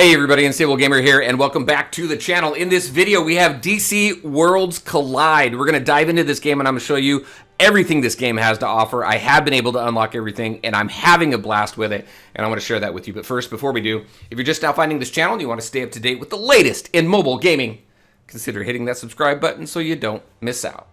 Hey everybody, Unstable Gamer here, and welcome back to the channel. In this video, we have DC Worlds Collide. We're going to dive into this game, and I'm going to show you everything this game has to offer. I have been able to unlock everything, and I'm having a blast with it, and I want to share that with you. But first, before we do, if you're just now finding this channel and you want to stay up to date with the latest in mobile gaming, consider hitting that subscribe button so you don't miss out.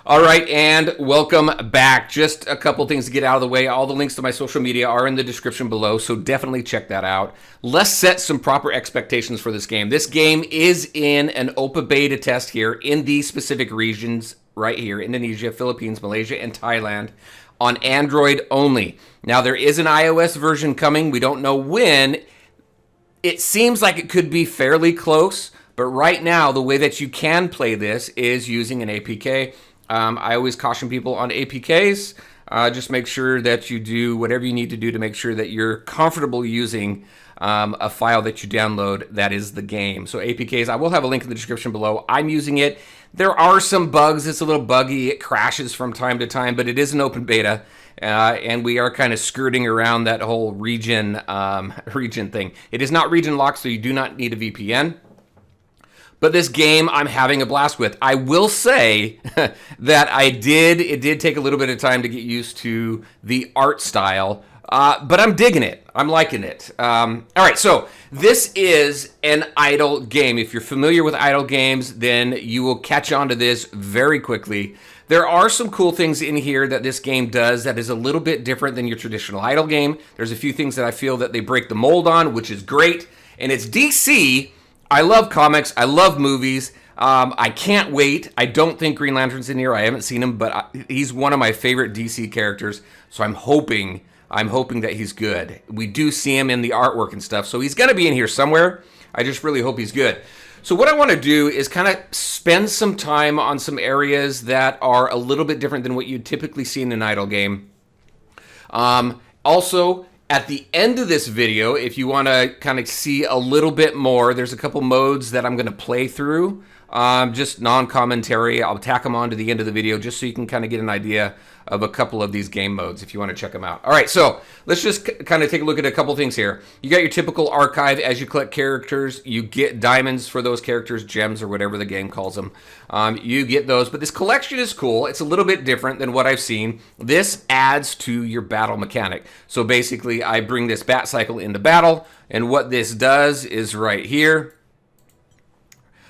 All right, and welcome back. Just a couple things to get out of the way. All the links to my social media are in the description below, so definitely check that out. Let's set some proper expectations for this game. This game is in an open beta test here in these specific regions right here, Indonesia, Philippines, Malaysia, and Thailand, on Android only. Now, there is an iOS version coming. We don't know when. It seems like it could be fairly close, but right now, the way that you can play this is using an APK. I always caution people on APKs. Just make sure that you do whatever you need to do to make sure that you're comfortable using a file that you download that is the game. So APKs, I will have a link in the description below. I'm using it. There are some bugs. It's a little buggy. It crashes from time to time, but it is an open beta, and we are kind of skirting around that whole region thing. It is not region locked, so you do not need a VPN. But this game I'm having a blast with. I will say that it did take a little bit of time to get used to the art style, but I'm digging it. I'm liking it. All right, so this is an idle game. If you're familiar with idle games, then you will catch on to this very quickly. There are some cool things in here that this game does that is a little bit different than your traditional idle game. There's a few things that I feel that they break the mold on, which is great, and it's DC. I love comics. I love movies. I can't wait. I don't think Green Lantern's in here. I haven't seen him, but he's one of my favorite DC characters. So I'm hoping that he's good. We do see him in the artwork and stuff, so he's gonna be in here somewhere. I just really hope he's good. So what I want to do is kind of spend some time on some areas that are a little bit different than what you'd typically see in an idle game. Also, at the end of this video, if you want to kind of see a little bit more, there's a couple modes that I'm going to play through, just non-commentary. I'll tack them on to the end of the video just so you can kind of get an idea of a couple of these game modes if you want to check them out. All right, so let's just kind of take a look at a couple things here. You got your typical archive. As you collect characters, you get diamonds for those characters, gems, or whatever the game calls them. You get those, but this collection is cool. It's a little bit different than what I've seen. This adds to your battle mechanic. So basically, I bring this bat cycle into battle, and what this does is right here.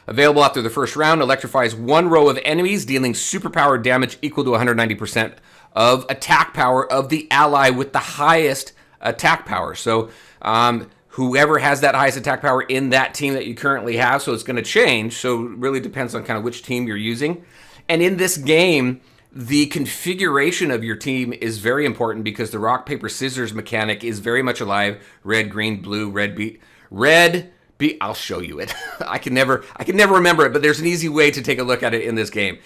Available after the first round, electrifies one row of enemies, dealing superpowered damage equal to 190% of attack power of the ally with the highest attack power. So whoever has that highest attack power in that team that you currently have, so it's going to change. So it really depends on kind of which team you're using. And in this game, the configuration of your team is very important because the rock, paper, scissors mechanic is very much alive. Red, green, blue, red, I'll show you it. I can never remember it, but there's an easy way to take a look at it in this game.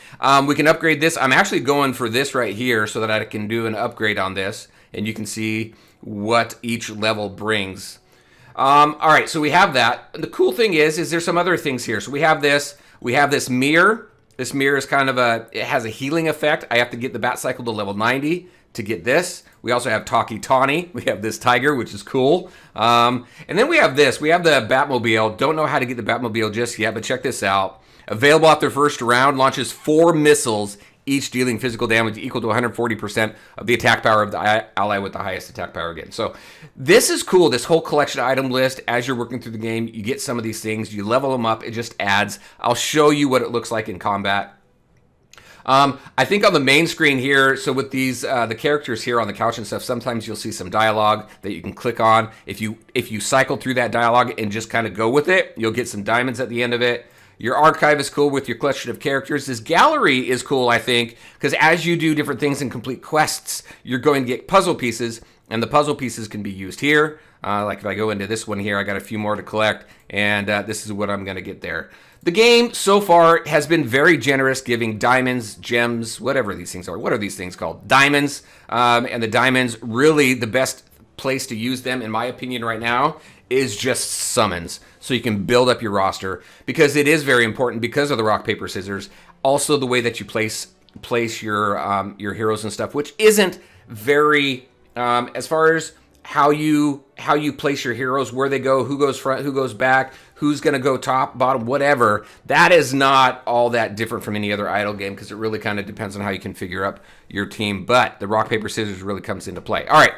We can upgrade this. I'm actually going for this right here so that I can do an upgrade on this, and you can see what each level brings. All right, so we have that. The cool thing is there's some other things here. So we have this mirror. This mirror is kind of it has a healing effect. I have to get the bat cycle to level 90 to get this. We also have Talkie Tawny. We have this tiger, which is cool. And then we have this. We have the Batmobile. Don't know how to get the Batmobile just yet, but check this out. Available after first round, launches 4 missiles, each dealing physical damage equal to 140% of the attack power of the ally with the highest attack power again. So this is cool. This whole collection item list, as you're working through the game, you get some of these things. You level them up. It just adds. I'll show you what it looks like in combat. I think on the main screen here, so with these the characters here on the couch and stuff, sometimes you'll see some dialogue that you can click on. If you cycle through that dialogue and just kind of go with it, you'll get some diamonds at the end of it. Your archive is cool with your collection of characters. This gallery is cool, I think, because as you do different things and complete quests, you're going to get puzzle pieces, and the puzzle pieces can be used here. Like if I go into this one here, I got a few more to collect, and this is what I'm going to get there. The game so far has been very generous, giving diamonds, gems, whatever these things are. What are these things called? Diamonds. And the diamonds, really the best place to use them, in my opinion right now, is just summons. So you can build up your roster, because it is very important because of the rock, paper, scissors. Also the way that you place your heroes and stuff, which isn't very as far as how you place your heroes, where they go, who goes front, who goes back, who's going to go top, bottom, whatever. That is not all that different from any other idle game, because it really kind of depends on how you can figure up your team. But the rock, paper, scissors really comes into play. All right,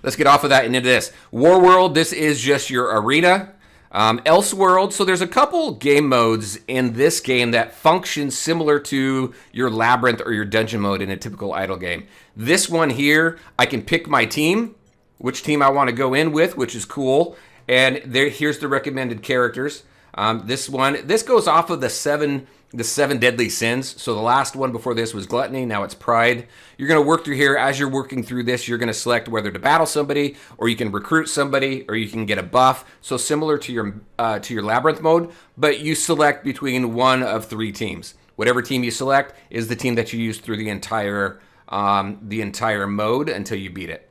let's get off of that and into this. War World, this is just your arena. Elseworld, so there's a couple game modes in this game that function similar to your Labyrinth or your Dungeon mode in a typical idle game. This one here, I can pick my team, which team I want to go in with, which is cool. And here's the recommended characters. This goes off of the seven deadly sins. So the last one before this was gluttony. Now it's pride. You're going to work through here. As you're working through this, you're going to select whether to battle somebody, or you can recruit somebody, or you can get a buff. So similar to your Labyrinth mode, but you select between one of three teams. Whatever team you select is the team that you use through the entire mode until you beat it.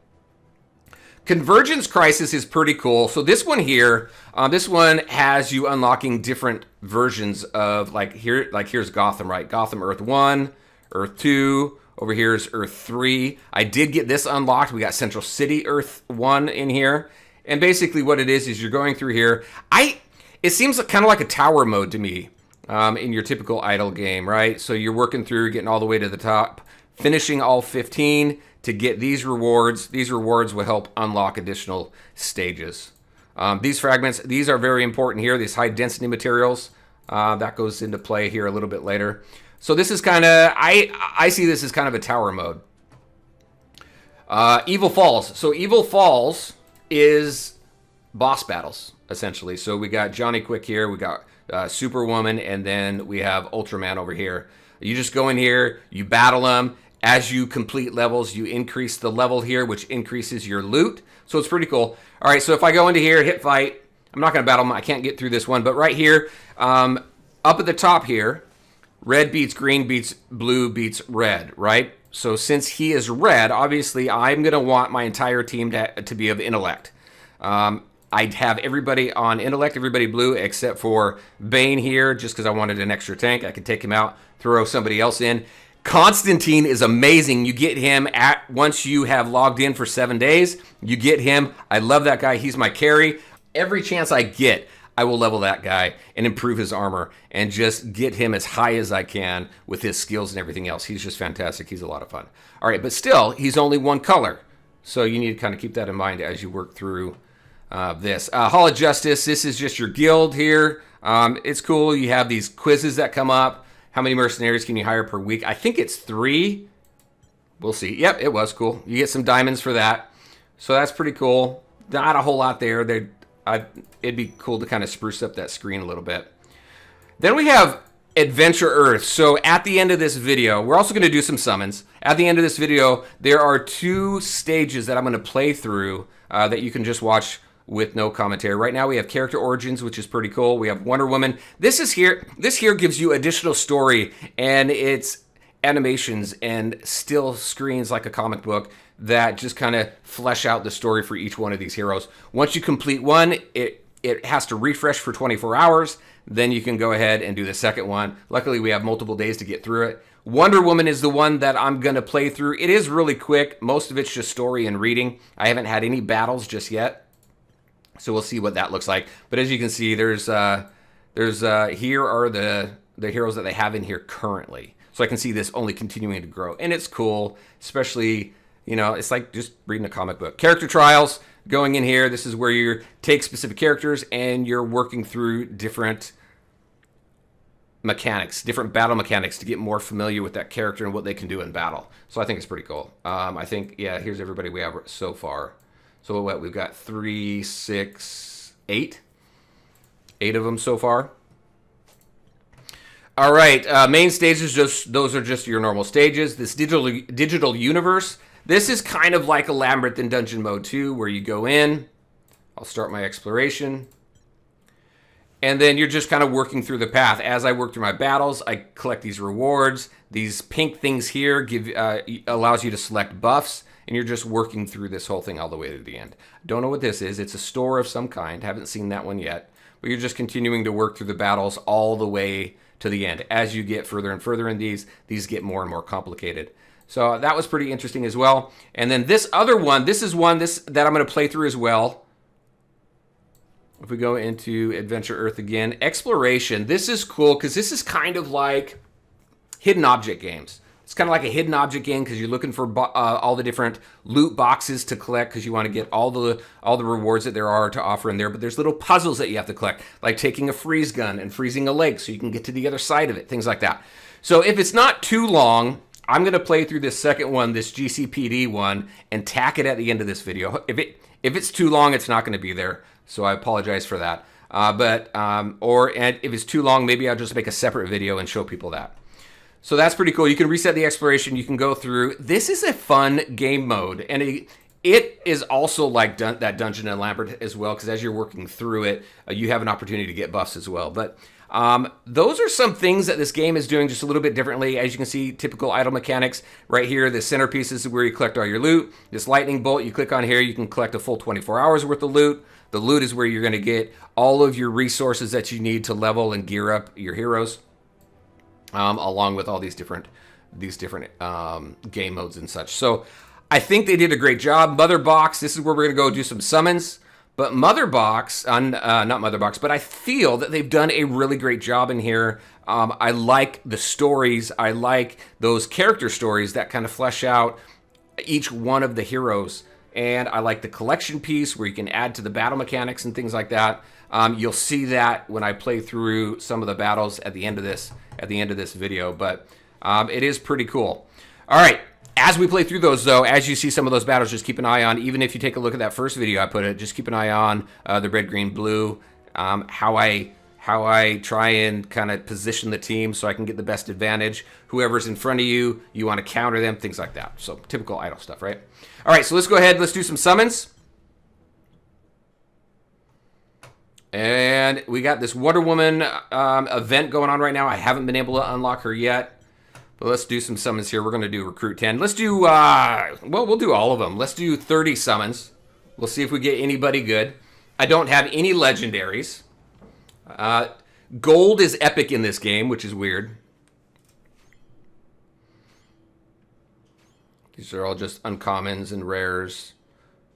Convergence Crisis is pretty cool. So this one here, this one has you unlocking different versions of, here's Gotham, right? Gotham Earth 1, Earth 2, over here's Earth 3. I did get this unlocked. We got Central City Earth 1 in here. And basically what it is you're going through here. It seems kind of like a tower mode to me in your typical idle game, right? So you're working through, getting all the way to the top, finishing all 15 to get these rewards. These rewards will help unlock additional stages. These fragments, these are very important here, these high density materials. That goes into play here a little bit later. So this is kind of, I see this as kind of a tower mode. Evil Falls. So Evil Falls is boss battles, essentially. So we got Johnny Quick here, we got Superwoman, and then we have Ultraman over here. You just go in here, you battle them. As you complete levels, you increase the level here, which increases your loot. So it's pretty cool. All right, so if I go into here, hit fight, I'm not going to battle them. I can't get through this one. But right here, up at the top here, red beats green beats blue beats red, right? So since he is red, obviously I'm going to want my entire team to be of intellect. I'd have everybody on intellect, everybody blue, except for Bane here, just because I wanted an extra tank. I could take him out, throw somebody else in. Constantine is amazing. You get him once you have logged in for 7 days. You get him. I love that guy. He's my carry. Every chance I get, I will level that guy and improve his armor and just get him as high as I can with his skills and everything else. He's just fantastic. He's a lot of fun. All right, but still, he's only one color. So you need to kind of keep that in mind as you work through this. Hall of Justice, this is just your guild here. It's cool. You have these quizzes that come up. How many mercenaries can you hire per week? I think it's 3. We'll see. Yep, it was cool. You get some diamonds for that. So that's pretty cool. Not a whole lot there. It'd be cool to kind of spruce up that screen a little bit. Then we have Adventure Earth. So at the end of this video, we're also going to do some summons. At the end of this video, there are 2 stages that I'm going to play through that you can just watch with no commentary. Right now we have character origins, which is pretty cool. We have Wonder Woman. This here gives you additional story, and it's animations and still screens like a comic book that just kind of flesh out the story for each one of these heroes. Once you complete one, it has to refresh for 24 hours. Then you can go ahead and do the second one. Luckily, we have multiple days to get through it. Wonder Woman is the one that I'm going to play through. It is really quick. Most of it's just story and reading. I haven't had any battles just yet. So we'll see what that looks like. But as you can see, here are the heroes that they have in here currently. So I can see this only continuing to grow. And it's cool, especially, it's like just reading a comic book. Character trials, going in here. This is where you take specific characters and you're working through different mechanics, different battle mechanics to get more familiar with that character and what they can do in battle. So I think it's pretty cool. I think, here's everybody we have so far. So what, we've got 3, 6, 8. 8 of them so far. All right, main stages, those are just your normal stages. This digital universe, this is kind of like a Labyrinth in Dungeon mode too, where you go in. I'll start my exploration. And then you're just kind of working through the path. As I work through my battles, I collect these rewards. These pink things here allows you to select buffs, and you're just working through this whole thing all the way to the end. Don't know what this is. It's a store of some kind. Haven't seen that one yet. But you're just continuing to work through the battles all the way to the end. As you get further and further in these get more and more complicated. So that was pretty interesting as well. And then this other one, this is one that I'm going to play through as well. If we go into Adventure Earth again, Exploration. This is cool because this is kind of like hidden object games. It's kind of like a hidden object game because you're looking for all the different loot boxes to collect because you want to get all the rewards that there are to offer in there. But there's little puzzles that you have to collect, like taking a freeze gun and freezing a lake so you can get to the other side of it, things like that. So if it's not too long, I'm going to play through this second one, this GCPD one, and tack it at the end of this video. If it's too long, it's not going to be there. So I apologize for that. And if it's too long, maybe I'll just make a separate video and show people that. So that's pretty cool. You can reset the exploration. You can go through. This is a fun game mode. And it is also like that Dungeon and Labyrinth as well, because as you're working through it, you have an opportunity to get buffs as well. But those are some things that this game is doing just a little bit differently. As you can see, typical idle mechanics right here. The centerpiece is where you collect all your loot. This lightning bolt, you click on here, you can collect a full 24 hours worth of loot. The loot is where you're going to get all of your resources that you need to level and gear up your heroes, along with all these different game modes and such. So I think they did a great job. Mother Box, this is where we're going to go do some summons. But Mother Box, not Mother Box, but I feel that they've done a really great job in here. I like the stories. I like those character stories that kind of flesh out each one of the heroes. And I like the collection piece where you can add to the battle mechanics and things like that. You'll see that when I play through some of the battles at the end of this video. But it is pretty cool. All right. As we play through those, though, as you see some of those battles, just keep an eye on, even if you take a look at that first video I put it, just keep an eye on the red, green, blue, how I try and kind of position the team so I can get the best advantage. Whoever's in front of you, you want to counter them, things like that. So typical idle stuff, right? All right, so let's go ahead. Let's do some summons. And we got this Wonder Woman event going on right now. I haven't been able to unlock her yet. But let's do some summons here. We're going to do Recruit 10. Let's do, well, we'll do all of them. Let's do 30 summons. We'll see if we get anybody good. I don't have any legendaries. Gold is epic in this game, which is weird. These are all just uncommons and rares.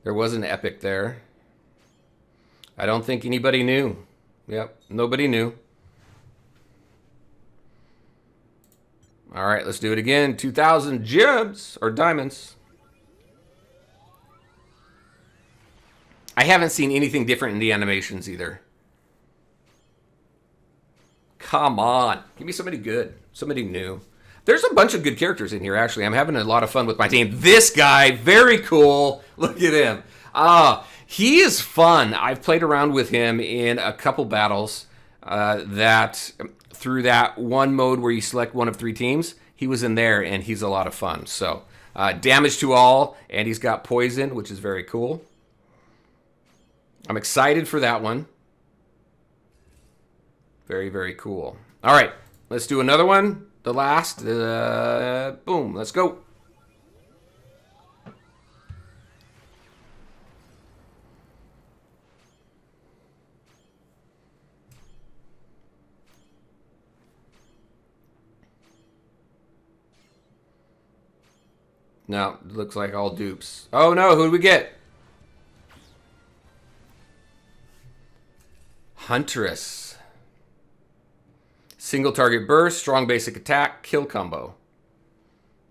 There was an epic there. I don't think anybody knew. Yep, nobody knew. All right, let's do it again. 2,000 gems or diamonds. I haven't seen anything different in the animations either. Come on. Give me somebody good. Somebody new. There's a bunch of good characters in here, actually. I'm having a lot of fun with my team. This guy, very cool. Look at him. He is fun. I've played around with him in a couple battles through that one mode where you select one of 3 teams. He was in there, and he's a lot of fun. So, damage to all, and he's got poison, which is very cool. I'm excited for that one. Very, very cool. All right, let's do another one. The last. Boom, let's go. No, it looks like all dupes. Oh no, who do we get? Huntress. Single target burst, strong basic attack, kill combo.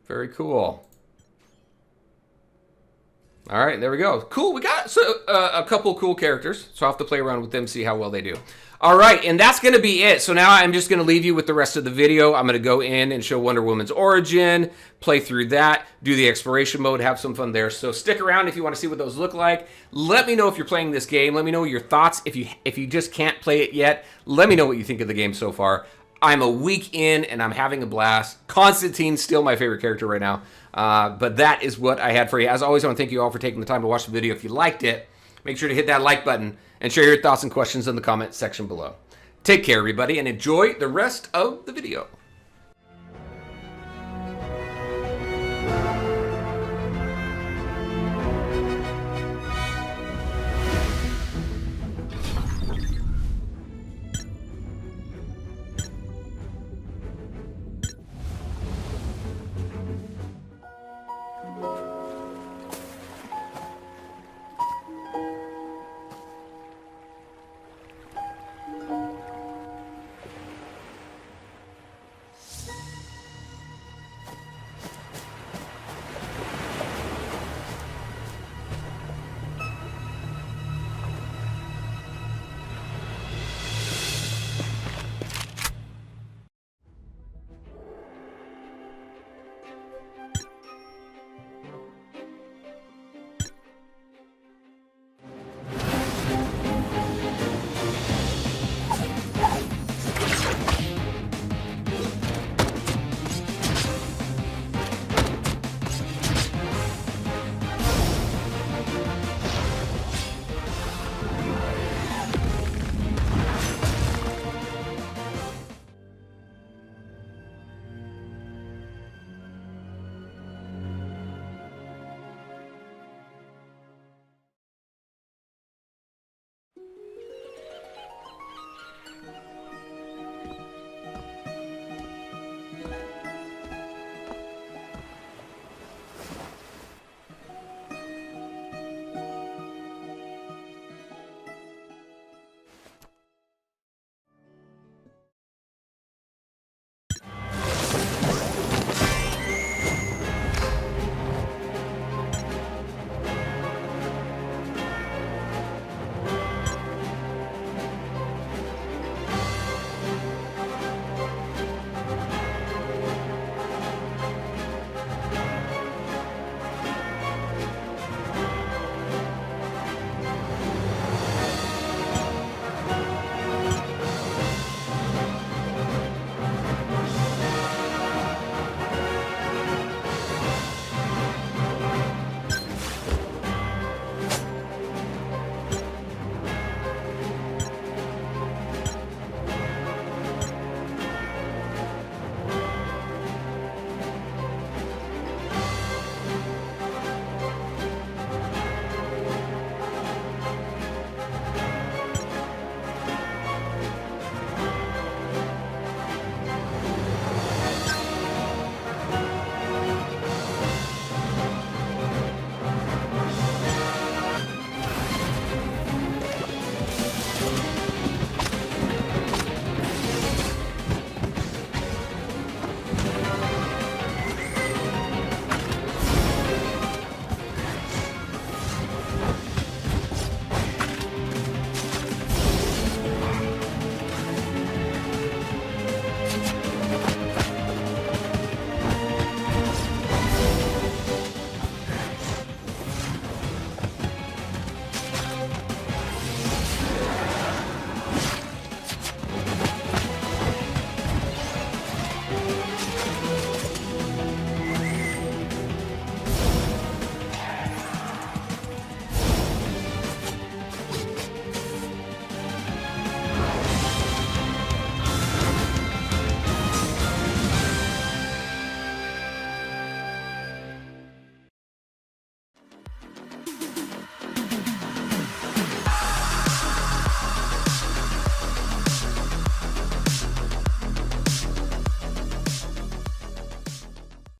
Very cool. All right, there we go. Cool, we got a couple cool characters, so I'll have to play around with them, see how well they do. All right, and that's going to be it. So now I'm just going to leave you with the rest of the video. I'm going to go in and show Wonder Woman's origin, play through that, do the exploration mode, have some fun there. So stick around if you want to see what those look like. Let me know if you're playing this game. Let me know your thoughts. If you just can't play it yet, let me know what you think of the game so far. I'm a week in, and I'm having a blast. Constantine's still my favorite character right now. But that is what I had for you. As always, I want to thank you all for taking the time to watch the video. If you liked it, make sure to hit that like button and share your thoughts and questions in the comment section below. Take care, everybody, and enjoy the rest of the video.